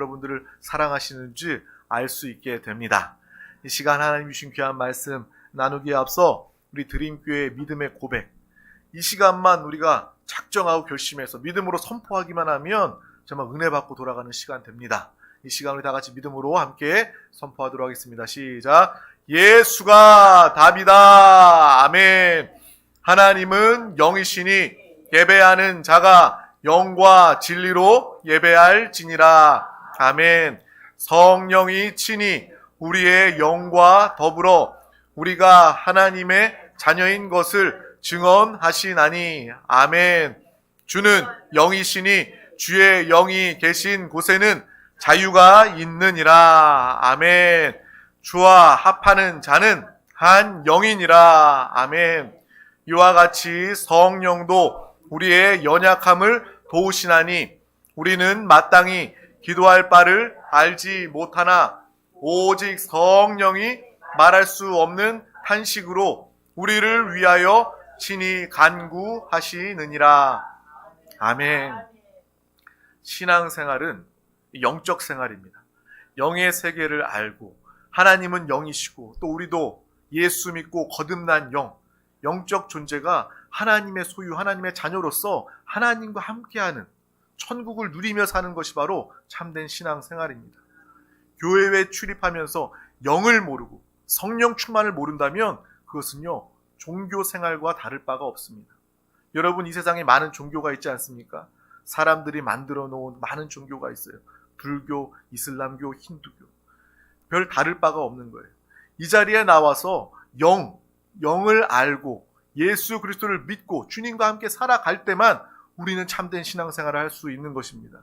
여러분들을 사랑하시는지 알 수 있게 됩니다. 이 시간 하나님 주신 귀한 말씀 나누기에 앞서 우리 드림교회의 믿음의 고백, 이 시간만 우리가 작정하고 결심해서 믿음으로 선포하기만 하면 정말 은혜 받고 돌아가는 시간 됩니다. 이 시간 우리 다 같이 믿음으로 함께 선포하도록 하겠습니다. 시작. 예수가 답이다. 아멘. 하나님은 영이시니 예배하는 자가 영과 진리로 예배할지니라. 아멘. 성령이 친히 우리의 영과 더불어 우리가 하나님의 자녀인 것을 증언하시나니. 아멘. 주는 영이시니 주의 영이 계신 곳에는 자유가 있느니라. 아멘. 주와 합하는 자는 한 영이니라. 아멘. 이와 같이 성령도 우리의 연약함을 도우시나니 우리는 마땅히 기도할 바를 알지 못하나 오직 성령이 말할 수 없는 탄식으로 우리를 위하여 친히 간구하시느니라. 아멘. 신앙생활은 영적 생활입니다. 영의 세계를 알고 하나님은 영이시고 또 우리도 예수 믿고 거듭난 영적 존재가 하나님의 소유, 하나님의 자녀로서 하나님과 함께하는 천국을 누리며 사는 것이 바로 참된 신앙생활입니다. 교회에 출입하면서 영을 모르고 성령 충만을 모른다면 그것은요, 종교생활과 다를 바가 없습니다. 여러분, 이 세상에 많은 종교가 있지 않습니까? 사람들이 만들어 놓은 많은 종교가 있어요. 불교, 이슬람교, 힌두교. 별 다를 바가 없는 거예요. 이 자리에 나와서 영을 알고 예수 그리스도를 믿고 주님과 함께 살아갈 때만 우리는 참된 신앙생활을 할 수 있는 것입니다.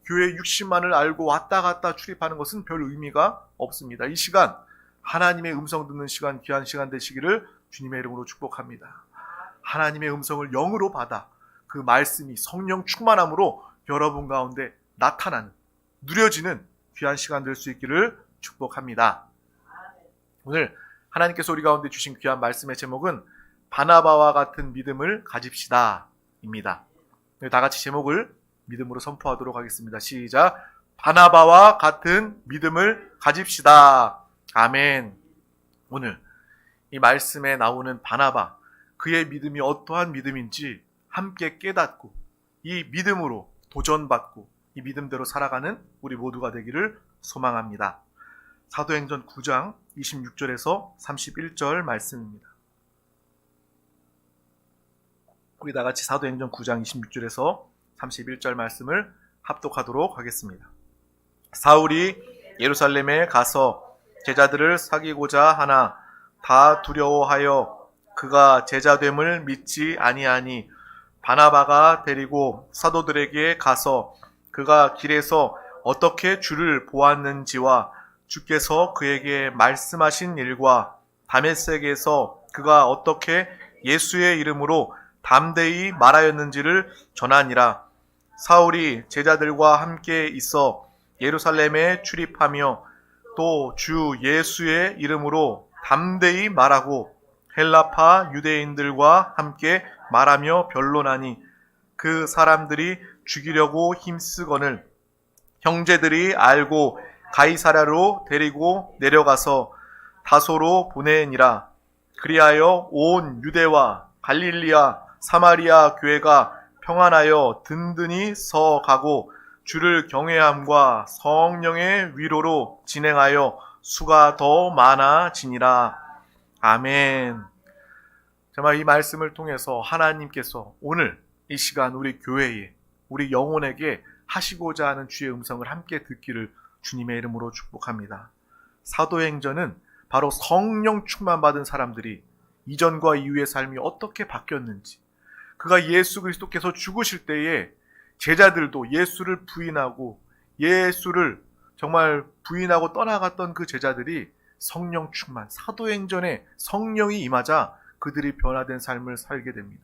교회 60만을 알고 왔다 갔다 출입하는 것은 별 의미가 없습니다. 이 시간 하나님의 음성 듣는 시간, 귀한 시간 되시기를 주님의 이름으로 축복합니다. 하나님의 음성을 영으로 받아 그 말씀이 성령 충만함으로 여러분 가운데 나타나는, 누려지는 귀한 시간 될 수 있기를 축복합니다. 오늘 하나님께서 우리 가운데 주신 귀한 말씀의 제목은 바나바와 같은 믿음을 가집시다 입니다. 다 같이 제목을 믿음으로 선포하도록 하겠습니다. 시작. 바나바와 같은 믿음을 가집시다. 아멘. 오늘 이 말씀에 나오는 바나바, 그의 믿음이 어떠한 믿음인지 함께 깨닫고 이 믿음으로 도전받고 이 믿음대로 살아가는 우리 모두가 되기를 소망합니다. 사도행전 9장 26절에서 31절 말씀입니다. 우리 다 같이 사도행전 9장 26절에서 31절 말씀을 합독하도록 하겠습니다. 사울이 예루살렘에 가서 제자들을 사귀고자 하나 다 두려워하여 그가 제자됨을 믿지 아니하니 바나바가 데리고 사도들에게 가서 그가 길에서 어떻게 주를 보았는지와 주께서 그에게 말씀하신 일과 다메섹에서 그가 어떻게 예수의 이름으로 담대히 말하였는지를 전하니라. 사울이 제자들과 함께 있어 예루살렘에 출입하며 또 주 예수의 이름으로 담대히 말하고 헬라파 유대인들과 함께 말하며 변론하니 그 사람들이 죽이려고 힘쓰거늘 형제들이 알고 가이사랴로 데리고 내려가서 다소로 보내니라. 그리하여 온 유대와 갈릴리아 사마리아 교회가 평안하여 든든히 서가고 주를 경외함과 성령의 위로로 진행하여 수가 더 많아지니라. 아멘. 정말 이 말씀을 통해서 하나님께서 오늘 이 시간 우리 교회에, 우리 영혼에게 하시고자 하는 주의 음성을 함께 듣기를 주님의 이름으로 축복합니다. 사도행전은 바로 성령 충만 받은 사람들이 이전과 이후의 삶이 어떻게 바뀌었는지, 그가 예수 그리스도께서 죽으실 때에 제자들도 예수를 부인하고 예수를 정말 부인하고 떠나갔던 그 제자들이 성령 충만, 사도행전에 성령이 임하자 그들이 변화된 삶을 살게 됩니다.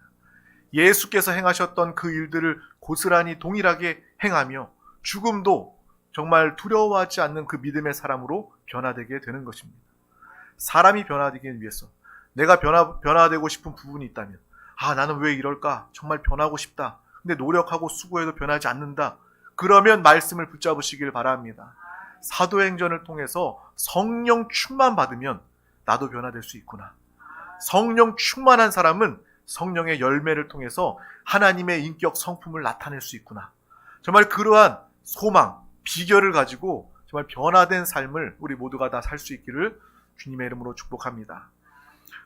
예수께서 행하셨던 그 일들을 고스란히 동일하게 행하며 죽음도 정말 두려워하지 않는 그 믿음의 사람으로 변화되게 되는 것입니다. 사람이 변화되기 위해서 내가 변화되고 싶은 부분이 있다면, 나는 왜 이럴까? 정말 변하고 싶다. 근데 노력하고 수고해도 변하지 않는다. 그러면 말씀을 붙잡으시길 바랍니다. 사도행전을 통해서 성령 충만 받으면 나도 변화될 수 있구나. 성령 충만한 사람은 성령의 열매를 통해서 하나님의 인격 성품을 나타낼 수 있구나. 정말 그러한 소망, 비결을 가지고 정말 변화된 삶을 우리 모두가 다 살 수 있기를 주님의 이름으로 축복합니다.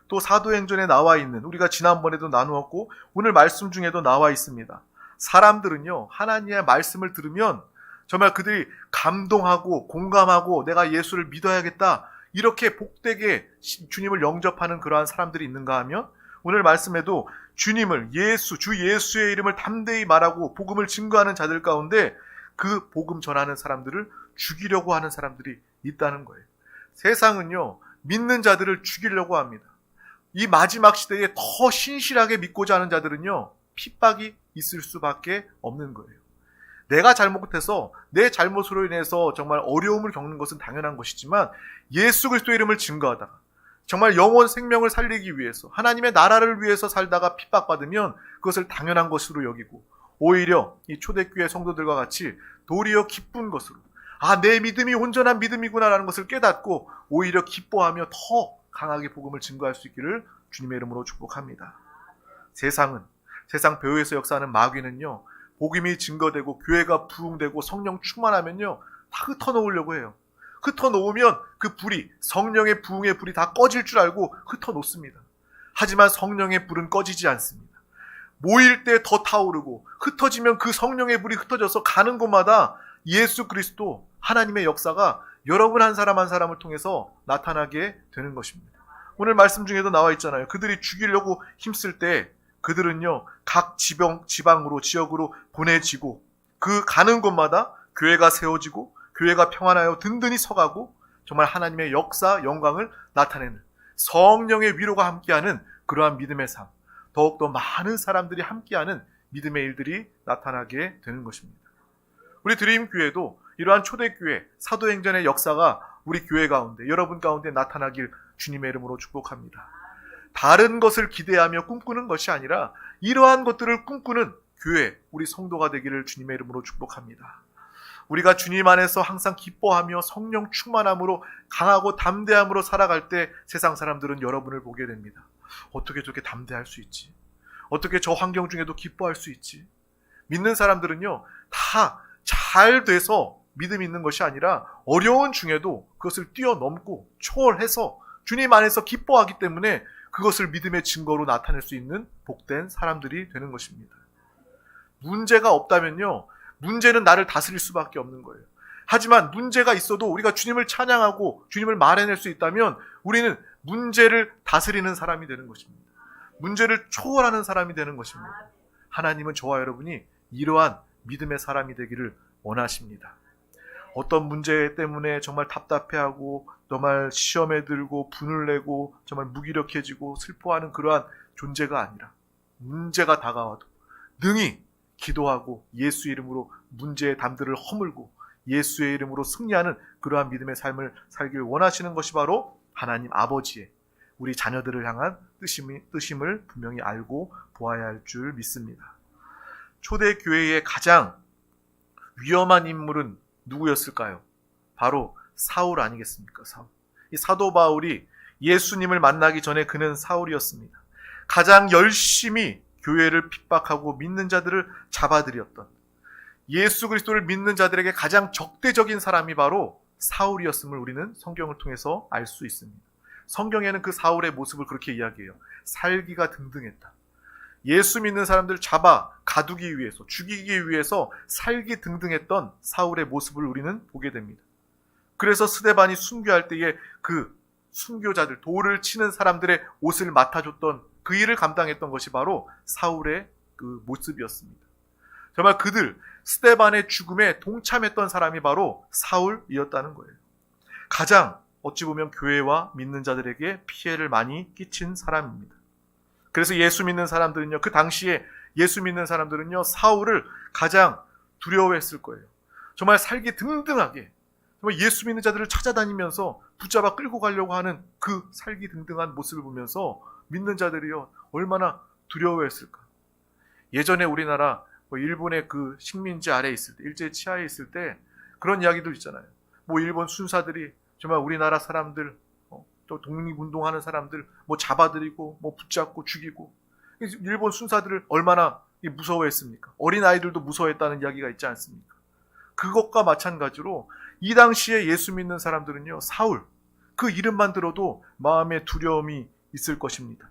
또 사도행전에 나와 있는, 우리가 지난번에도 나누었고 오늘 말씀 중에도 나와 있습니다. 사람들은요, 하나님의 말씀을 들으면 정말 그들이 감동하고 공감하고 내가 예수를 믿어야겠다, 이렇게 복되게 주님을 영접하는 그러한 사람들이 있는가 하면, 오늘 말씀에도 주님을, 주 예수의 이름을 담대히 말하고 복음을 증거하는 자들 가운데 그 복음 전하는 사람들을 죽이려고 하는 사람들이 있다는 거예요. 세상은요, 믿는 자들을 죽이려고 합니다. 이 마지막 시대에 더 신실하게 믿고자 하는 자들은요, 핍박이 있을 수밖에 없는 거예요. 내가 잘못해서 내 잘못으로 인해서 정말 어려움을 겪는 것은 당연한 것이지만, 예수 그리스도의 이름을 증거하다가 정말 영원 생명을 살리기 위해서 하나님의 나라를 위해서 살다가 핍박받으면 그것을 당연한 것으로 여기고, 오히려 이 초대교회 성도들과 같이 도리어 기쁜 것으로, 내 믿음이 온전한 믿음이구나라는 것을 깨닫고 오히려 기뻐하며 더 강하게 복음을 증거할 수 있기를 주님의 이름으로 축복합니다. 세상 배후에서 역사하는 마귀는요, 복음이 증거되고 교회가 부흥되고 성령 충만하면요, 다 흩어놓으려고 해요. 흩어놓으면 그 불이, 성령의 부흥의 불이 다 꺼질 줄 알고 흩어놓습니다. 하지만 성령의 불은 꺼지지 않습니다. 모일 때 더 타오르고, 흩어지면 그 성령의 불이 흩어져서 가는 곳마다 예수 그리스도 하나님의 역사가 여러분 한 사람 한 사람을 통해서 나타나게 되는 것입니다. 오늘 말씀 중에도 나와 있잖아요. 그들이 죽이려고 힘쓸 때 그들은요, 각 지방으로, 지역으로 보내지고, 그 가는 곳마다 교회가 세워지고 교회가 평안하여 든든히 서가고 정말 하나님의 역사, 영광을 나타내는, 성령의 위로가 함께하는 그러한 믿음의 삶, 더욱더 많은 사람들이 함께하는 믿음의 일들이 나타나게 되는 것입니다. 우리 드림교회도 이러한 초대교회, 사도행전의 역사가 우리 교회 가운데, 여러분 가운데 나타나길 주님의 이름으로 축복합니다. 다른 것을 기대하며 꿈꾸는 것이 아니라 이러한 것들을 꿈꾸는 교회, 우리 성도가 되기를 주님의 이름으로 축복합니다. 우리가 주님 안에서 항상 기뻐하며 성령 충만함으로 강하고 담대함으로 살아갈 때 세상 사람들은 여러분을 보게 됩니다. 어떻게 저렇게 담대할 수 있지? 어떻게 저 환경 중에도 기뻐할 수 있지? 믿는 사람들은요, 다 잘 돼서 믿음이 있는 것이 아니라 어려운 중에도 그것을 뛰어넘고 초월해서 주님 안에서 기뻐하기 때문에 그것을 믿음의 증거로 나타낼 수 있는 복된 사람들이 되는 것입니다. 문제가 없다면요, 문제는 나를 다스릴 수밖에 없는 거예요. 하지만 문제가 있어도 우리가 주님을 찬양하고 주님을 말해낼 수 있다면 우리는 문제를 다스리는 사람이 되는 것입니다. 문제를 초월하는 사람이 되는 것입니다. 하나님은 저와 여러분이 이러한 믿음의 사람이 되기를 원하십니다. 어떤 문제 때문에 정말 답답해하고 정말 시험에 들고 분을 내고 정말 무기력해지고 슬퍼하는 그러한 존재가 아니라, 문제가 다가와도 능히 기도하고 예수 이름으로 문제의 담들을 허물고 예수의 이름으로 승리하는 그러한 믿음의 삶을 살길 원하시는 것이 바로 하나님 아버지의 우리 자녀들을 향한 뜻임을 분명히 알고 보아야 할 줄 믿습니다. 초대교회의 가장 위험한 인물은 누구였을까요? 바로 사울 아니겠습니까? 사울. 이 사도 바울이 예수님을 만나기 전에 그는 사울이었습니다. 가장 열심히 교회를 핍박하고 믿는 자들을 잡아들였던, 예수 그리스도를 믿는 자들에게 가장 적대적인 사람이 바로 사울이었음을 우리는 성경을 통해서 알 수 있습니다. 성경에는 그 사울의 모습을 그렇게 이야기해요. 살기가 등등했다. 예수 믿는 사람들을 잡아 가두기 위해서, 죽이기 위해서 살기 등등했던 사울의 모습을 우리는 보게 됩니다. 그래서 스데반이 순교할 때에 그 순교자들, 돌을 치는 사람들의 옷을 맡아줬던, 그 일을 감당했던 것이 바로 사울의 그 모습이었습니다. 정말 스데반의 죽음에 동참했던 사람이 바로 사울이었다는 거예요. 가장 어찌 보면 교회와 믿는 자들에게 피해를 많이 끼친 사람입니다. 그래서 예수 믿는 사람들은요, 그 당시에 예수 믿는 사람들은요, 사울을 가장 두려워했을 거예요. 정말 살기 등등하게, 정말 예수 믿는 자들을 찾아다니면서 붙잡아 끌고 가려고 하는 그 살기 등등한 모습을 보면서 믿는 자들이요, 얼마나 두려워했을까. 예전에 우리나라 뭐 일본의 그 식민지 아래에 있을 때, 일제 치하에 있을 때 그런 이야기도 있잖아요. 뭐 일본 순사들이 정말 우리나라 사람들, 또 독립운동하는 사람들 뭐 잡아들이고 뭐 붙잡고 죽이고, 일본 순사들을 얼마나 무서워했습니까? 어린 아이들도 무서워했다는 이야기가 있지 않습니까? 그것과 마찬가지로 이 당시에 예수 믿는 사람들은요, 사울, 그 이름만 들어도 마음에 두려움이 있을 것입니다.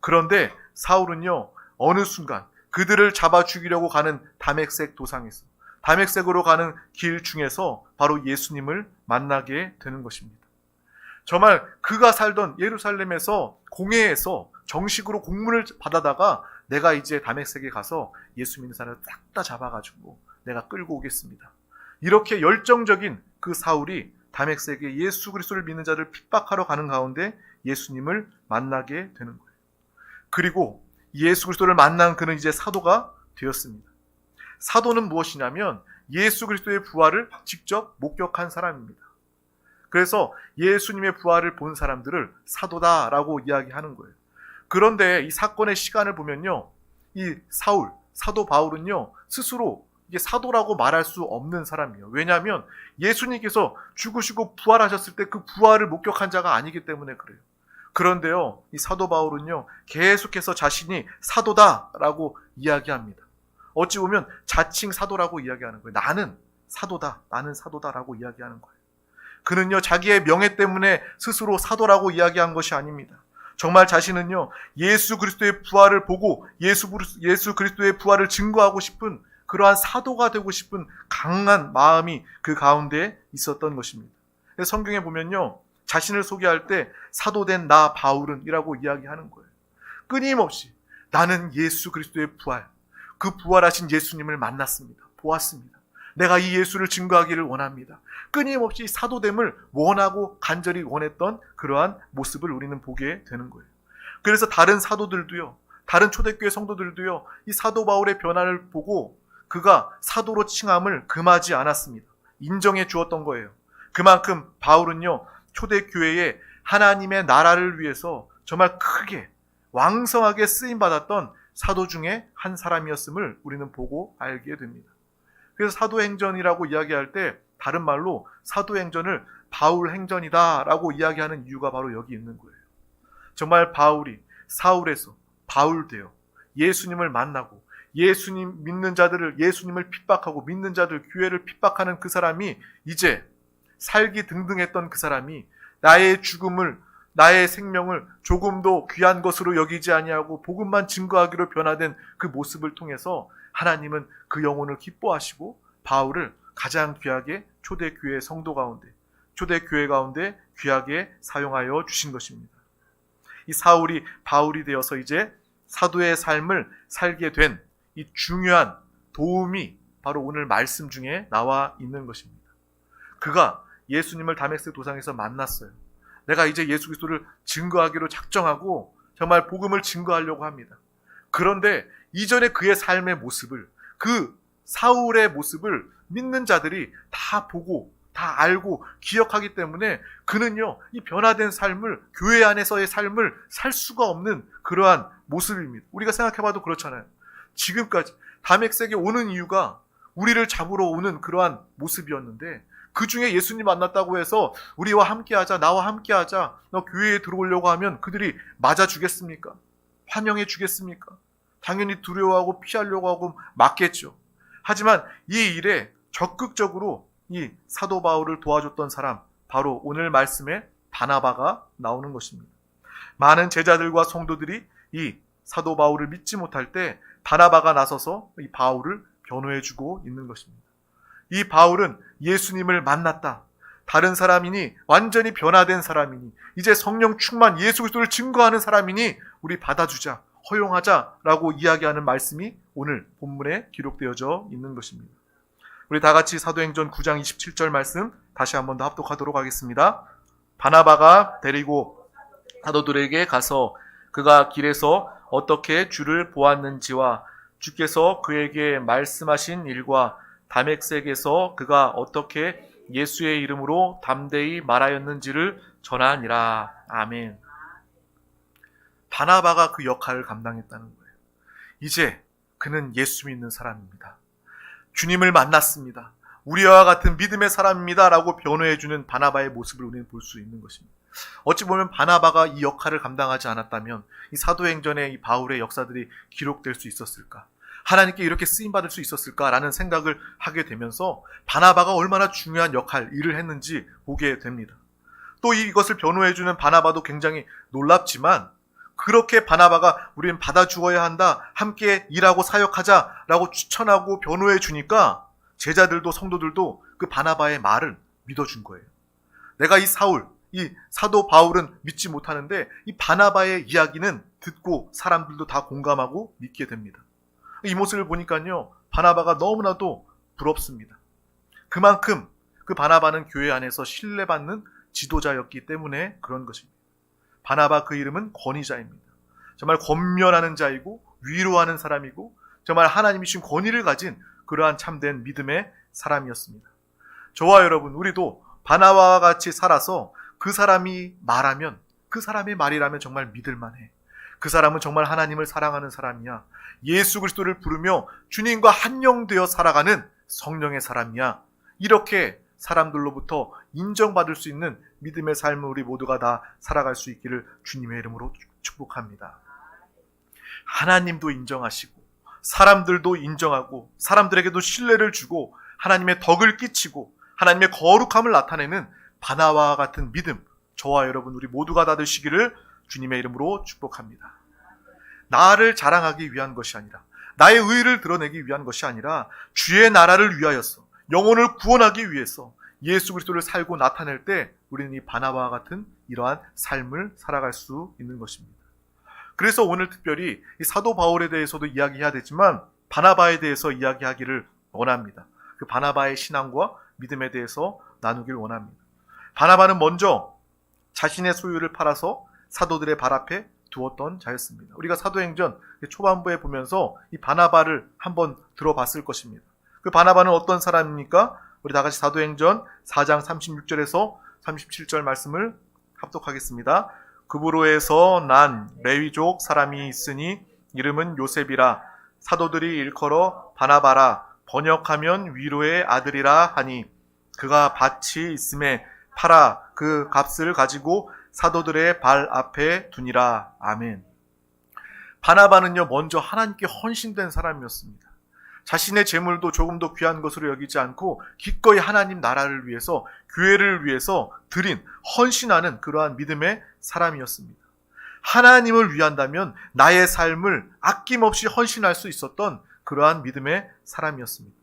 그런데 사울은요, 어느 순간 그들을 잡아 죽이려고 가는 다메섹 도상에서, 다메섹으로 가는 길 중에서 바로 예수님을 만나게 되는 것입니다. 정말 그가 살던 예루살렘에서 공회에서 정식으로 공문을 받아다가 내가 이제 다메섹에 가서 예수 믿는 사람을 싹 다 잡아가지고 내가 끌고 오겠습니다. 이렇게 열정적인 그 사울이 다메섹에 예수 그리스도를 믿는 자를 핍박하러 가는 가운데 예수님을 만나게 되는 거예요. 그리고 예수 그리스도를 만난 그는 이제 사도가 되었습니다. 사도는 무엇이냐면 예수 그리스도의 부활을 직접 목격한 사람입니다. 그래서 예수님의 부활을 본 사람들을 사도다라고 이야기하는 거예요. 그런데 이 사건의 시간을 보면요, 이 사도 바울은요, 스스로 이게 사도라고 말할 수 없는 사람이에요. 왜냐하면 예수님께서 죽으시고 부활하셨을 때 그 부활을 목격한 자가 아니기 때문에 그래요. 그런데요, 이 사도 바울은요, 계속해서 자신이 사도다라고 이야기합니다. 어찌 보면 자칭 사도라고 이야기하는 거예요. 나는 사도다라고 이야기하는 거예요. 그는요, 자기의 명예 때문에 스스로 사도라고 이야기한 것이 아닙니다. 정말 자신은요, 예수 그리스도의 부활을 보고 예수 그리스도의 부활을 증거하고 싶은 그러한 사도가 되고 싶은 강한 마음이 그 가운데 있었던 것입니다. 성경에 보면요, 자신을 소개할 때 사도된 나 바울은 이라고 이야기하는 거예요. 끊임없이 나는 예수 그리스도의 부활, 그 부활하신 예수님을 만났습니다. 보았습니다. 내가 이 예수를 증거하기를 원합니다. 끊임없이 사도됨을 원하고 간절히 원했던 그러한 모습을 우리는 보게 되는 거예요. 그래서 다른 사도들도요, 다른 초대교회 성도들도요, 이 사도 바울의 변화를 보고 그가 사도로 칭함을 금하지 않았습니다. 인정해 주었던 거예요. 그만큼 바울은요, 초대교회에 하나님의 나라를 위해서 정말 크게 왕성하게 쓰임받았던 사도 중에 한 사람이었음을 우리는 보고 알게 됩니다. 그래서 사도행전이라고 이야기할 때 다른 말로 사도행전을 바울행전이다 라고 이야기하는 이유가 바로 여기 있는 거예요. 정말 바울이 사울에서 바울되어 예수님을 만나고 예수님 믿는 자들을, 예수님을 핍박하고 믿는 자들, 교회를 핍박하는 그 사람이 이제 살기 등등했던 그 사람이 나의 죽음을, 나의 생명을 조금도 귀한 것으로 여기지 아니하고 복음만 증거하기로 변화된 그 모습을 통해서 하나님은 그 영혼을 기뻐하시고 바울을 가장 귀하게 초대교회 성도 가운데, 초대교회 가운데 귀하게 사용하여 주신 것입니다. 이 사울이 바울이 되어서 이제 사도의 삶을 살게 된 이 중요한 도움이 바로 오늘 말씀 중에 나와 있는 것입니다. 그가 예수님을 다메섹 도상에서 만났어요. 내가 이제 예수 그리스도를 증거하기로 작정하고 정말 복음을 증거하려고 합니다. 그런데 이전에 그의 삶의 모습을, 그 사울의 모습을 믿는 자들이 다 보고 다 알고 기억하기 때문에 그는요, 이 변화된 삶을, 교회 안에서의 삶을 살 수가 없는 그러한 모습입니다. 우리가 생각해봐도 그렇잖아요. 지금까지 다메섹에 오는 이유가 우리를 잡으러 오는 그러한 모습이었는데 그 중에 예수님 만났다고 해서 우리와 함께하자, 나와 함께하자, 너 교회에 들어오려고 하면 그들이 맞아주겠습니까? 환영해 주겠습니까? 당연히 두려워하고 피하려고 하고 막겠죠. 하지만 이 일에 적극적으로 이 사도 바울을 도와줬던 사람, 바로 오늘 말씀에 바나바가 나오는 것입니다. 많은 제자들과 성도들이 이 사도 바울을 믿지 못할 때 바나바가 나서서 이 바울을 변호해주고 있는 것입니다. 이 바울은 예수님을 만났다, 다른 사람이니 완전히 변화된 사람이니 이제 성령 충만 예수 그리스도를 증거하는 사람이니 우리 받아주자, 허용하자라고 이야기하는 말씀이 오늘 본문에 기록되어져 있는 것입니다. 우리 다 같이 사도행전 9장 27절 말씀 다시 한 번 더 합독하도록 하겠습니다. 바나바가 데리고 사도들에게 가서 그가 길에서 어떻게 주를 보았는지와 주께서 그에게 말씀하신 일과 다메섹에서 그가 어떻게 예수의 이름으로 담대히 말하였는지를 전하니라. 아멘. 바나바가 그 역할을 감당했다는 거예요. 이제 그는 예수 믿는 사람입니다. 주님을 만났습니다. 우리와 같은 믿음의 사람입니다 라고 변호해주는 바나바의 모습을 우리는 볼 수 있는 것입니다. 어찌 보면 바나바가 이 역할을 감당하지 않았다면 이 사도행전의 이 바울의 역사들이 기록될 수 있었을까? 하나님께 이렇게 쓰임받을 수 있었을까라는 생각을 하게 되면서 바나바가 얼마나 중요한 일을 했는지 보게 됩니다. 또 이것을 변호해주는 바나바도 굉장히 놀랍지만 그렇게 바나바가 우리는 받아 주어야 한다, 함께 일하고 사역하자라고 추천하고 변호해 주니까 제자들도 성도들도 그 바나바의 말을 믿어준 거예요. 내가 이 사도 바울은 믿지 못하는데 이 바나바의 이야기는 듣고 사람들도 다 공감하고 믿게 됩니다. 이 모습을 보니까요, 바나바가 너무나도 부럽습니다. 그만큼 그 바나바는 교회 안에서 신뢰받는 지도자였기 때문에 그런 것입니다. 바나바 그 이름은 권위자입니다. 정말 권면하는 자이고 위로하는 사람이고 정말 하나님이 주신 권위를 가진 그러한 참된 믿음의 사람이었습니다. 저와 여러분, 우리도 바나바와 같이 살아서 그 사람이 말하면, 그 사람의 말이라면 정말 믿을만해. 그 사람은 정말 하나님을 사랑하는 사람이야. 예수 그리스도를 부르며 주님과 한영되어 살아가는 성령의 사람이야. 이렇게 사람들로부터 인정받을 수 있는 믿음의 삶을 우리 모두가 다 살아갈 수 있기를 주님의 이름으로 축복합니다. 하나님도 인정하시고 사람들도 인정하고 사람들에게도 신뢰를 주고 하나님의 덕을 끼치고 하나님의 거룩함을 나타내는 바나바와 같은 믿음, 저와 여러분 우리 모두가 다 되시기를 주님의 이름으로 축복합니다. 나를 자랑하기 위한 것이 아니라, 나의 의의를 드러내기 위한 것이 아니라 주의 나라를 위하여서 영혼을 구원하기 위해서 예수 그리스도를 살고 나타낼 때 우리는 이 바나바와 같은 이러한 삶을 살아갈 수 있는 것입니다. 그래서 오늘 특별히 이 사도 바울에 대해서도 이야기해야 되지만 바나바에 대해서 이야기하기를 원합니다. 그 바나바의 신앙과 믿음에 대해서 나누길 원합니다. 바나바는 먼저 자신의 소유를 팔아서 사도들의 발 앞에 두었던 자였습니다. 우리가 사도행전 초반부에 보면서 이 바나바를 한번 들어봤을 것입니다. 그 바나바는 어떤 사람입니까? 우리 다 같이 사도행전 4장 36절에서 37절 말씀을 합독하겠습니다. 그브로에서 난 레위족 사람이 있으니 이름은 요셉이라. 사도들이 일컬어 바나바라. 번역하면 위로의 아들이라 하니 그가 밭이 있음에 팔아 그 값을 가지고 사도들의 발 앞에 두니라. 아멘. 바나바는요, 먼저 하나님께 헌신된 사람이었습니다. 자신의 재물도 조금 더 귀한 것으로 여기지 않고 기꺼이 하나님 나라를 위해서, 교회를 위해서 드린, 헌신하는 그러한 믿음의 사람이었습니다. 하나님을 위한다면 나의 삶을 아낌없이 헌신할 수 있었던 그러한 믿음의 사람이었습니다.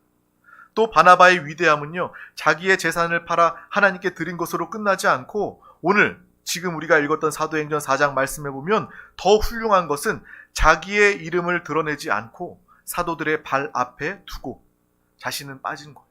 또 바나바의 위대함은요, 자기의 재산을 팔아 하나님께 드린 것으로 끝나지 않고 오늘 지금 우리가 읽었던 사도행전 4장 말씀에 보면 더 훌륭한 것은 자기의 이름을 드러내지 않고 사도들의 발 앞에 두고 자신은 빠진 거예요.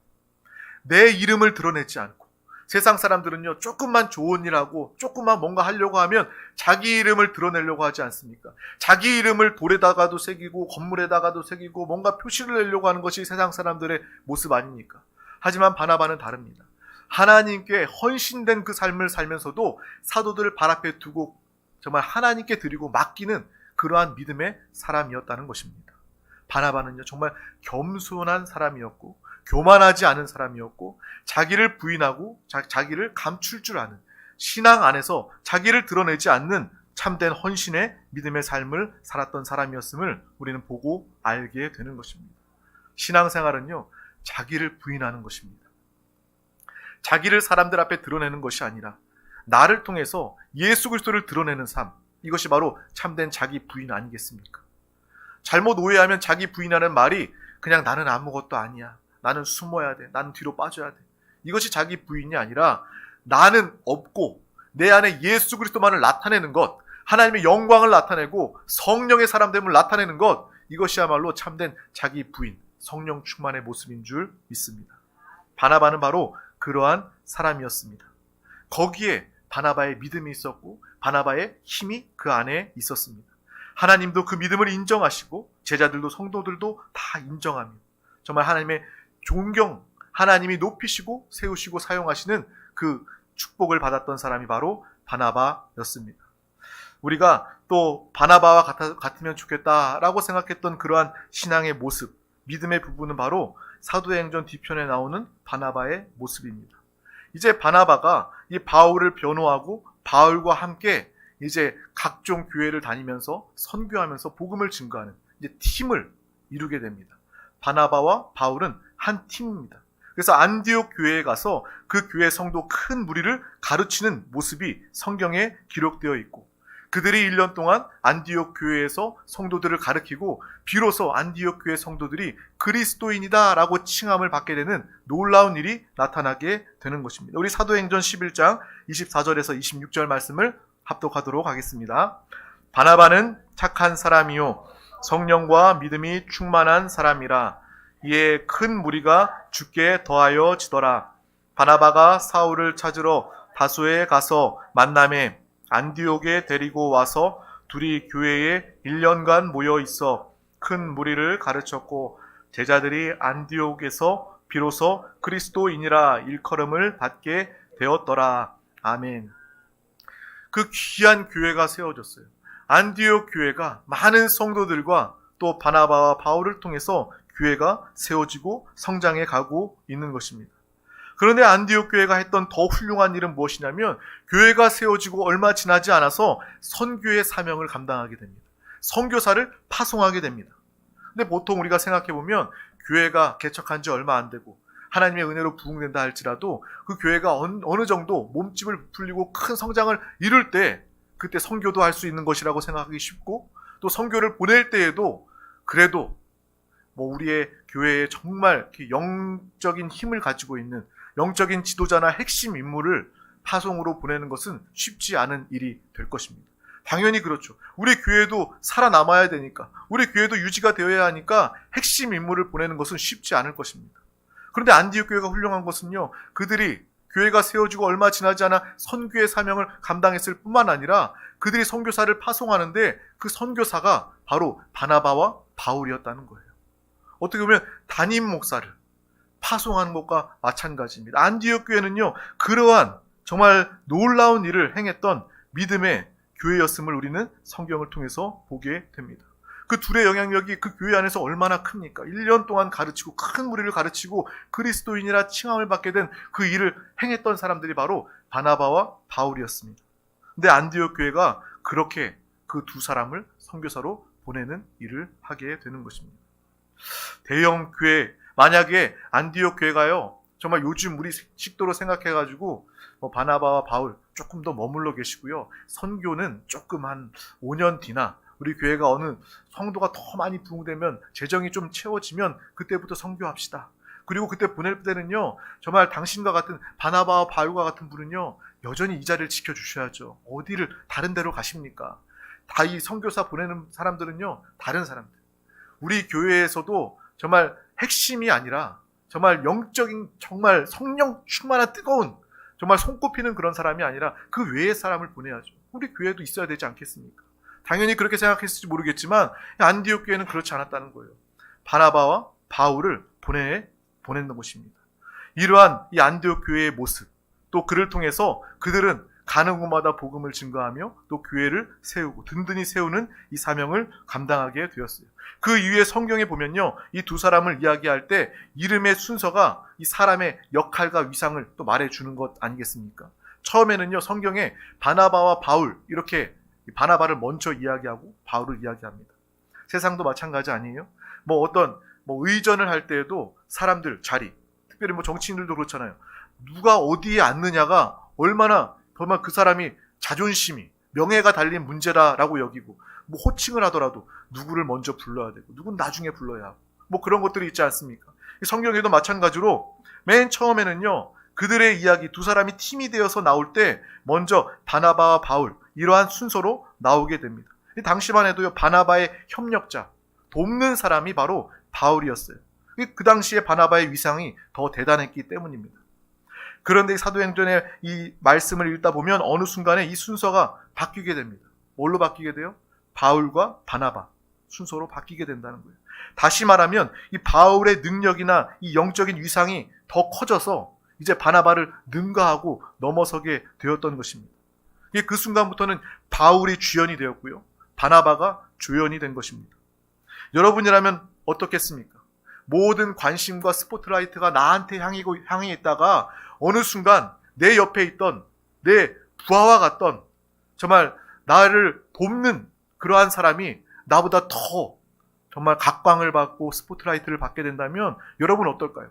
내 이름을 드러내지 않고, 세상 사람들은요, 조금만 좋은 일하고 조금만 뭔가 하려고 하면 자기 이름을 드러내려고 하지 않습니까? 자기 이름을 돌에다가도 새기고 건물에다가도 새기고 뭔가 표시를 내려고 하는 것이 세상 사람들의 모습 아닙니까? 하지만 바나바는 다릅니다. 하나님께 헌신된 그 삶을 살면서도 사도들을 발 앞에 두고 정말 하나님께 드리고 맡기는 그러한 믿음의 사람이었다는 것입니다. 바나바는요, 정말 겸손한 사람이었고 교만하지 않은 사람이었고 자기를 부인하고 자기를 감출 줄 아는, 신앙 안에서 자기를 드러내지 않는 참된 헌신의 믿음의 삶을 살았던 사람이었음을 우리는 보고 알게 되는 것입니다. 신앙생활은요, 자기를 부인하는 것입니다. 자기를 사람들 앞에 드러내는 것이 아니라 나를 통해서 예수 그리스도를 드러내는 삶, 이것이 바로 참된 자기 부인 아니겠습니까? 잘못 오해하면 자기 부인하는 말이 그냥 나는 아무것도 아니야, 나는 숨어야 돼, 나는 뒤로 빠져야 돼, 이것이 자기 부인이 아니라 나는 없고 내 안에 예수 그리스도만을 나타내는 것, 하나님의 영광을 나타내고 성령의 사람됨을 나타내는 것, 이것이야말로 참된 자기 부인, 성령 충만의 모습인 줄 믿습니다. 바나바는 바로 그러한 사람이었습니다. 거기에 바나바의 믿음이 있었고 바나바의 힘이 그 안에 있었습니다. 하나님도 그 믿음을 인정하시고 제자들도 성도들도 다 인정하며 정말 하나님의 존경, 하나님이 높이시고 세우시고 사용하시는 그 축복을 받았던 사람이 바로 바나바였습니다. 우리가 또 바나바와 같으면 좋겠다라고 생각했던 그러한 신앙의 모습, 믿음의 부분은 바로 사도행전 뒤편에 나오는 바나바의 모습입니다. 이제 바나바가 이 바울을 변호하고 바울과 함께 이제 각종 교회를 다니면서 선교하면서 복음을 증거하는 이제 팀을 이루게 됩니다. 바나바와 바울은 한 팀입니다. 그래서 안디옥 교회에 가서 그 교회 성도 큰 무리를 가르치는 모습이 성경에 기록되어 있고, 그들이 1년 동안 안디옥 교회에서 성도들을 가르치고 비로소 안디옥 교회 성도들이 그리스도인이다라고 칭함을 받게 되는 놀라운 일이 나타나게 되는 것입니다. 우리 사도행전 11장 24절에서 26절 말씀을 합독하도록 하겠습니다. 바나바는 착한 사람이요 성령과 믿음이 충만한 사람이라. 이에 큰 무리가 주께 더하여 지더라. 바나바가 사울을 찾으러 다소에 가서 만남에 안디옥에 데리고 와서 둘이 교회에 1년간 모여 있어 큰 무리를 가르쳤고, 제자들이 안디옥에서 비로소 그리스도인이라 일컬음을 받게 되었더라. 아멘. 그 귀한 교회가 세워졌어요. 안디옥 교회가 많은 성도들과 또 바나바와 바울을 통해서 교회가 세워지고 성장해 가고 있는 것입니다. 그런데 안디옥 교회가 했던 더 훌륭한 일은 무엇이냐면, 교회가 세워지고 얼마 지나지 않아서 선교의 사명을 감당하게 됩니다. 선교사를 파송하게 됩니다. 근데 보통 우리가 생각해 보면 교회가 개척한 지 얼마 안 되고 하나님의 은혜로 부흥된다 할지라도 그 교회가 어느 정도 몸집을 부풀리고 큰 성장을 이룰 때 그때 선교도 할 수 있는 것이라고 생각하기 쉽고, 또 선교를 보낼 때에도 그래도 우리의 교회에 정말 영적인 힘을 가지고 있는 영적인 지도자나 핵심 인물을 파송으로 보내는 것은 쉽지 않은 일이 될 것입니다. 당연히 그렇죠. 우리 교회도 살아남아야 되니까, 우리 교회도 유지가 되어야 하니까 핵심 인물을 보내는 것은 쉽지 않을 것입니다. 그런데 안디옥 교회가 훌륭한 것은요, 그들이 교회가 세워지고 얼마 지나지 않아 선교의 사명을 감당했을 뿐만 아니라 그들이 선교사를 파송하는데 그 선교사가 바로 바나바와 바울이었다는 거예요. 어떻게 보면 담임 목사를 파송하는 것과 마찬가지입니다. 안디옥 교회는요, 그러한 정말 놀라운 일을 행했던 믿음의 교회였음을 우리는 성경을 통해서 보게 됩니다. 그 둘의 영향력이 그 교회 안에서 얼마나 큽니까? 1년 동안 가르치고 큰 무리를 가르치고 그리스도인이라 칭함을 받게 된 그 일을 행했던 사람들이 바로 바나바와 바울이었습니다. 근데 안디옥 교회가 그렇게 그 두 사람을 선교사로 보내는 일을 하게 되는 것입니다. 대형 교회, 만약에 안디옥 교회가요, 정말 요즘 우리 식도로 생각해가지고 바나바와 바울 조금 더 머물러 계시고요, 선교는 조금 한 5년 뒤나 우리 교회가 어느 성도가 더 많이 부흥되면 재정이 좀 채워지면 그때부터 선교합시다. 그리고 그때 보낼 때는요, 정말 당신과 같은 바나바와 바울과 같은 분은요 여전히 이 자리를 지켜주셔야죠. 어디를 다른 데로 가십니까? 다 이 선교사 보내는 사람들은요 다른 사람들. 우리 교회에서도 정말 핵심이 아니라 정말 영적인, 정말 성령 충만한 뜨거운, 정말 손꼽히는 그런 사람이 아니라 그 외의 사람을 보내야죠. 우리 교회도 있어야 되지 않겠습니까? 당연히 그렇게 생각했을지 모르겠지만 안디옥 교회는 그렇지 않았다는 거예요. 바나바와 바울을 보내는 것입니다. 이러한 이 안디옥 교회의 모습, 또 그를 통해서 그들은 가는 곳마다 복음을 증거하며 또 교회를 세우고 든든히 세우는 이 사명을 감당하게 되었어요. 그 이후에 성경에 보면요, 이 두 사람을 이야기할 때 이름의 순서가 이 사람의 역할과 위상을 또 말해주는 것 아니겠습니까? 처음에는요, 성경에 바나바와 바울, 이렇게 바나바를 먼저 이야기하고 바울을 이야기합니다. 세상도 마찬가지 아니에요? 어떤 의전을 할 때에도 사람들 자리, 특별히 정치인들도 그렇잖아요. 누가 어디에 앉느냐가 얼마나 정말 그 사람이 자존심이, 명예가 달린 문제라라고 여기고, 호칭을 하더라도 누구를 먼저 불러야 되고 누군 나중에 불러야 하고 그런 것들이 있지 않습니까? 성경에도 마찬가지로 맨 처음에는요, 그들의 이야기, 두 사람이 팀이 되어서 나올 때 먼저 바나바와 바울, 이러한 순서로 나오게 됩니다. 당시만 해도요, 바나바의 협력자, 돕는 사람이 바로 바울이었어요. 그 당시에 바나바의 위상이 더 대단했기 때문입니다. 그런데 사도행전의 이 말씀을 읽다 보면 어느 순간에 이 순서가 바뀌게 됩니다. 뭘로 바뀌게 돼요? 바울과 바나바 순서로 바뀌게 된다는 거예요. 다시 말하면 이 바울의 능력이나 이 영적인 위상이 더 커져서 이제 바나바를 능가하고 넘어서게 되었던 것입니다. 그 순간부터는 바울이 주연이 되었고요. 바나바가 조연이 된 것입니다. 여러분이라면 어떻겠습니까? 모든 관심과 스포트라이트가 나한테 향해 있다가 어느 순간 내 옆에 있던 내 부하와 같던 정말 나를 돕는 그러한 사람이 나보다 더 정말 각광을 받고 스포트라이트를 받게 된다면 여러분 어떨까요?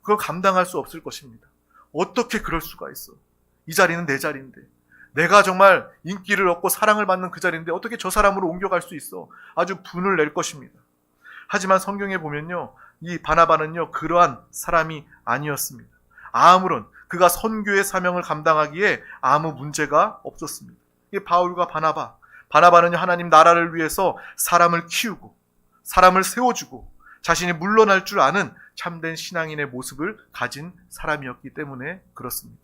그걸 감당할 수 없을 것입니다. 어떻게 그럴 수가 있어? 이 자리는 내 자리인데, 내가 정말 인기를 얻고 사랑을 받는 그 자리인데 어떻게 저 사람으로 옮겨갈 수 있어? 아주 분을 낼 것입니다. 하지만 성경에 보면요, 이 바나바는요 그러한 사람이 아니었습니다. 아무런 그가 선교의 사명을 감당하기에 아무 문제가 없었습니다. 이게 바울과 바나바는 하나님 나라를 위해서 사람을 키우고 사람을 세워주고 자신이 물러날 줄 아는 참된 신앙인의 모습을 가진 사람이었기 때문에 그렇습니다.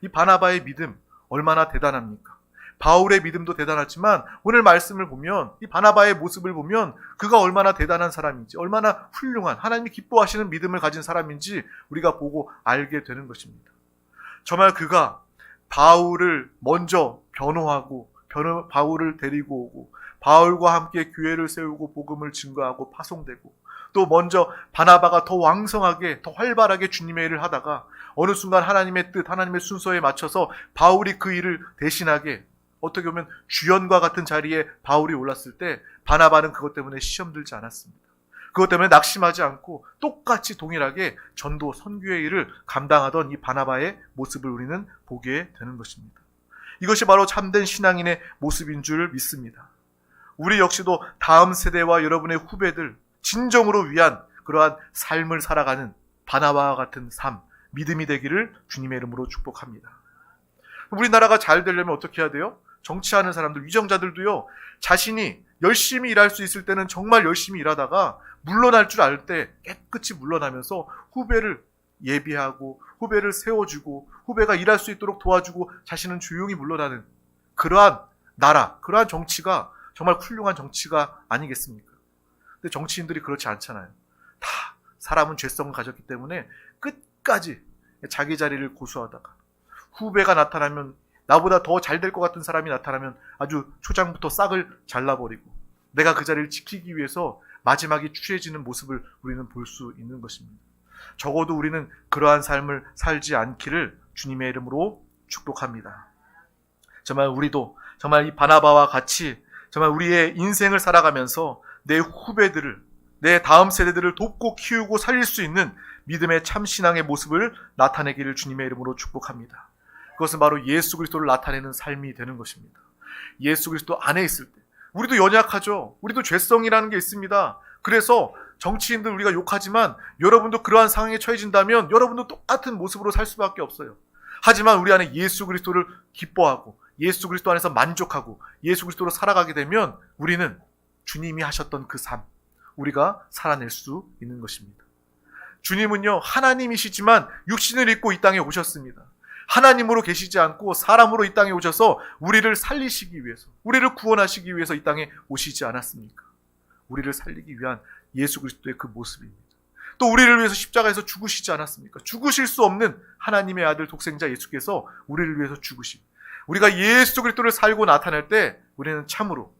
이 바나바의 믿음 얼마나 대단합니까? 바울의 믿음도 대단하지만 오늘 말씀을 보면 이 바나바의 모습을 보면 그가 얼마나 대단한 사람인지, 얼마나 훌륭한 하나님이 기뻐하시는 믿음을 가진 사람인지 우리가 보고 알게 되는 것입니다. 정말 그가 바울을 먼저 변호하고 바울을 데리고 오고 바울과 함께 교회를 세우고 복음을 증거하고 파송되고 또 먼저 바나바가 더 왕성하게 더 활발하게 주님의 일을 하다가 어느 순간 하나님의 뜻, 하나님의 순서에 맞춰서 바울이 그 일을 대신하게 어떻게 보면 주연과 같은 자리에 바울이 올랐을 때 바나바는 그것 때문에 시험 들지 않았습니다. 그것 때문에 낙심하지 않고 똑같이 동일하게 전도 선교의 일을 감당하던 이 바나바의 모습을 우리는 보게 되는 것입니다. 이것이 바로 참된 신앙인의 모습인 줄 믿습니다. 우리 역시도 다음 세대와 여러분의 후배들 진정으로 위한 그러한 삶을 살아가는 바나바와 같은 삶, 믿음이 되기를 주님의 이름으로 축복합니다. 우리나라가 잘 되려면 어떻게 해야 돼요? 정치하는 사람들, 위정자들도요, 자신이 열심히 일할 수 있을 때는 정말 열심히 일하다가 물러날 줄 알 때 깨끗이 물러나면서 후배를 예비하고 후배를 세워주고 후배가 일할 수 있도록 도와주고 자신은 조용히 물러나는 그러한 나라, 그러한 정치가 정말 훌륭한 정치가 아니겠습니까? 근데 정치인들이 그렇지 않잖아요. 다 사람은 죄성을 가졌기 때문에 끝까지 자기 자리를 고수하다가 후배가 나타나면 나보다 더 잘 될 것 같은 사람이 나타나면 아주 초장부터 싹을 잘라버리고 내가 그 자리를 지키기 위해서 마지막에 취해지는 모습을 우리는 볼 수 있는 것입니다. 적어도 우리는 그러한 삶을 살지 않기를 주님의 이름으로 축복합니다. 정말 우리도 정말 이 바나바와 같이 정말 우리의 인생을 살아가면서 내 후배들을, 내 다음 세대들을 돕고 키우고 살릴 수 있는 믿음의 참신앙의 모습을 나타내기를 주님의 이름으로 축복합니다. 그것은 바로 예수 그리스도를 나타내는 삶이 되는 것입니다. 예수 그리스도 안에 있을 때 우리도 연약하죠. 우리도 죄성이라는 게 있습니다. 그래서 정치인들 우리가 욕하지만 여러분도 그러한 상황에 처해진다면 여러분도 똑같은 모습으로 살 수밖에 없어요. 하지만 우리 안에 예수 그리스도를 기뻐하고 예수 그리스도 안에서 만족하고 예수 그리스도로 살아가게 되면 우리는 주님이 하셨던 그 삶, 우리가 살아낼 수 있는 것입니다. 주님은요, 하나님이시지만 육신을 입고 이 땅에 오셨습니다. 하나님으로 계시지 않고 사람으로 이 땅에 오셔서 우리를 살리시기 위해서, 우리를 구원하시기 위해서 이 땅에 오시지 않았습니까? 우리를 살리기 위한 예수 그리스도의 그 모습입니다. 또 우리를 위해서 십자가에서 죽으시지 않았습니까? 죽으실 수 없는 하나님의 아들 독생자 예수께서 우리를 위해서 죽으시고 우리가 예수 그리스도를 살고 나타날 때 우리는 참으로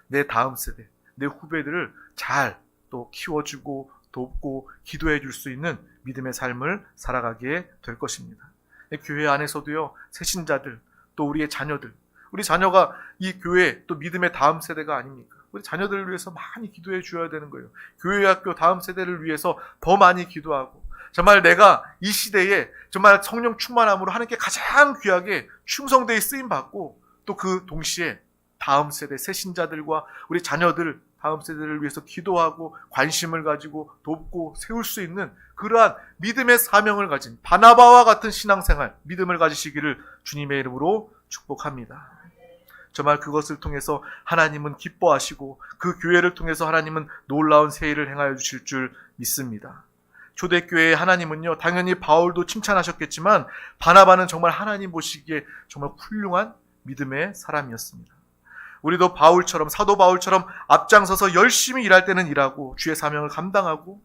내 다음 세대, 내 후배들을 잘 또 키워주고 돕고 기도해 줄 수 있는 믿음의 삶을 살아가게 될 것입니다. 교회 안에서도요, 새신자들, 또 우리의 자녀들, 우리 자녀가 이 교회 또 믿음의 다음 세대가 아닙니까? 우리 자녀들을 위해서 많이 기도해 줘야 되는 거예요. 교회 학교 다음 세대를 위해서 더 많이 기도하고 정말 내가 이 시대에 정말 성령 충만함으로 하나님께 가장 귀하게 충성되이 쓰임받고 또 그 동시에 다음 세대 새신자들과 우리 자녀들 다음 세대를 위해서 기도하고 관심을 가지고 돕고 세울 수 있는 그러한 믿음의 사명을 가진 바나바와 같은 신앙생활, 믿음을 가지시기를 주님의 이름으로 축복합니다. 정말 그것을 통해서 하나님은 기뻐하시고 그 교회를 통해서 하나님은 놀라운 새 일을 행하여 주실 줄 믿습니다. 초대교회의 하나님은요, 당연히 바울도 칭찬하셨겠지만 바나바는 정말 하나님 보시기에 정말 훌륭한 믿음의 사람이었습니다. 우리도 바울처럼, 사도 바울처럼 앞장서서 열심히 일할 때는 일하고 주의 사명을 감당하고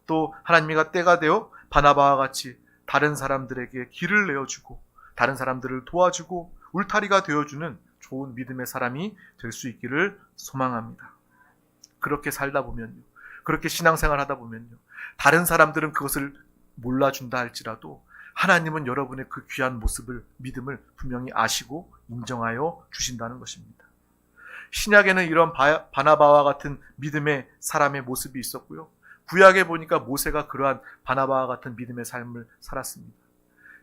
또 하나님이가 때가 되어 바나바와 같이 다른 사람들에게 길을 내어주고 다른 사람들을 도와주고 울타리가 되어주는 좋은 믿음의 사람이 될 수 있기를 소망합니다. 그렇게 살다 보면요, 그렇게 신앙생활 하다 보면요, 다른 사람들은 그것을 몰라준다 할지라도 하나님은 여러분의 그 귀한 모습을, 믿음을 분명히 아시고 인정하여 주신다는 것입니다. 신약에는 이런 바나바와 같은 믿음의 사람의 모습이 있었고요, 구약에 보니까 모세가 그러한 바나바와 같은 믿음의 삶을 살았습니다.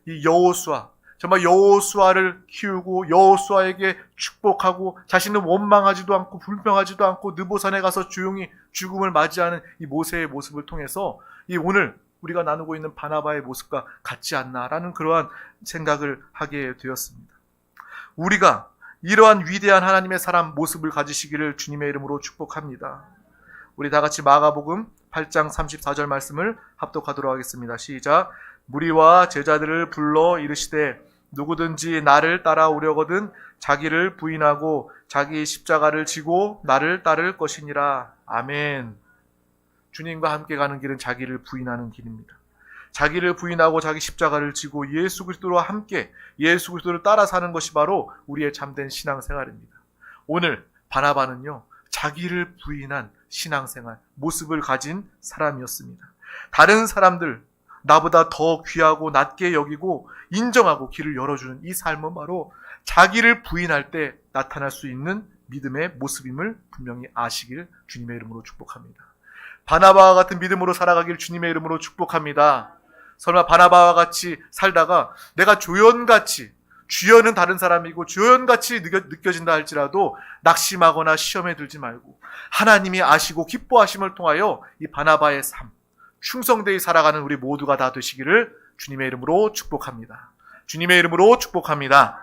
이 여호수아, 정말 여호수아를 키우고 여호수아에게 축복하고 자신은 원망하지도 않고 불평하지도 않고 느보산에 가서 조용히 죽음을 맞이하는 이 모세의 모습을 통해서 이 오늘 우리가 나누고 있는 바나바의 모습과 같지 않나라는 그러한 생각을 하게 되었습니다. 우리가 이러한 위대한 하나님의 사람 모습을 가지시기를 주님의 이름으로 축복합니다. 우리 다 같이 마가복음 8장 34절 말씀을 합독하도록 하겠습니다. 시작. 무리와 제자들을 불러 이르시되 누구든지 나를 따라오려거든 자기를 부인하고 자기 십자가를 지고 나를 따를 것이니라. 아멘. 주님과 함께 가는 길은 자기를 부인하는 길입니다. 자기를 부인하고 자기 십자가를 지고 예수 그리스도와 함께 예수 그리스도를 따라 사는 것이 바로 우리의 참된 신앙생활입니다. 오늘 바나바는요, 자기를 부인한 신앙생활 모습을 가진 사람이었습니다. 다른 사람들, 나보다 더 귀하고 낮게 여기고 인정하고 길을 열어주는 이 삶은 바로 자기를 부인할 때 나타날 수 있는 믿음의 모습임을 분명히 아시길 주님의 이름으로 축복합니다. 바나바와 같은 믿음으로 살아가길 주님의 이름으로 축복합니다. 설마 바나바와 같이 살다가 내가 조연같이, 주연은 다른 사람이고 조연같이 느껴진다 할지라도 낙심하거나 시험에 들지 말고 하나님이 아시고 기뻐하심을 통하여 이 바나바의 삶, 충성되이 살아가는 우리 모두가 다 되시기를 주님의 이름으로 축복합니다. 주님의 이름으로 축복합니다.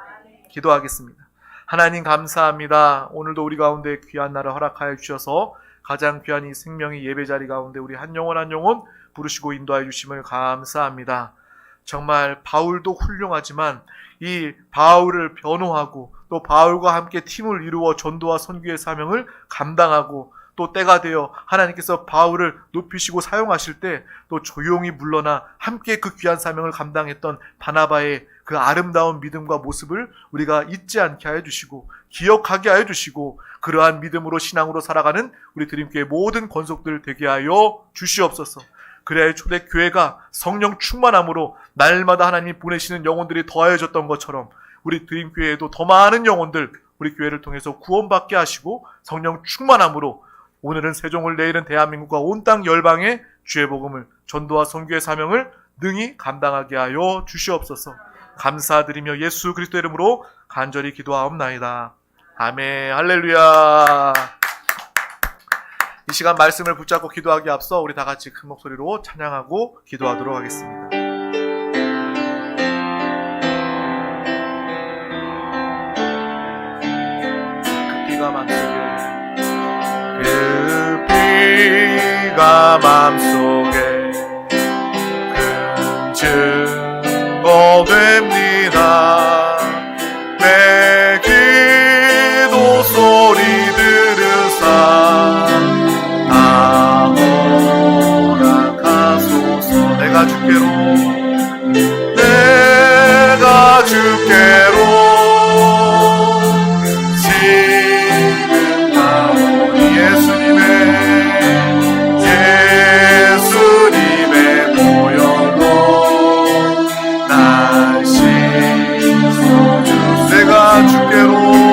기도하겠습니다. 하나님 감사합니다. 오늘도 우리 가운데 귀한 날을 허락하여 주셔서 가장 귀한 이 생명의 예배자리 가운데 우리 한 영혼 한 영혼 부르시고 인도하여 주심을 감사합니다. 정말 바울도 훌륭하지만 이 바울을 변호하고 또 바울과 함께 팀을 이루어 전도와 선교의 사명을 감당하고 또 때가 되어 하나님께서 바울을 높이시고 사용하실 때 또 조용히 물러나 함께 그 귀한 사명을 감당했던 바나바의 그 아름다운 믿음과 모습을 우리가 잊지 않게 하여 주시고 기억하게 하여 주시고 그러한 믿음으로 신앙으로 살아가는 우리 드림교회 모든 권속들 되게 하여 주시옵소서. 그래야 초대교회가 성령 충만함으로 날마다 하나님이 보내시는 영혼들이 더하여졌던 것처럼 우리 드림교회에도 더 많은 영혼들 우리 교회를 통해서 구원받게 하시고 성령 충만함으로 오늘은 세종을, 내일은 대한민국과 온 땅 열방에 주의 복음을, 전도와 선교의 사명을 능히 감당하게 하여 주시옵소서. 감사드리며 예수 그리스도 이름으로 간절히 기도하옵나이다. 아멘. 할렐루야. 이 시간 말씀을 붙잡고 기도하기에 앞서 우리 다 같이 큰 목소리로 찬양하고 기도하도록 하겠습니다. 그 피가 맘속에 피가 맘속에 큰 증거 됩니다.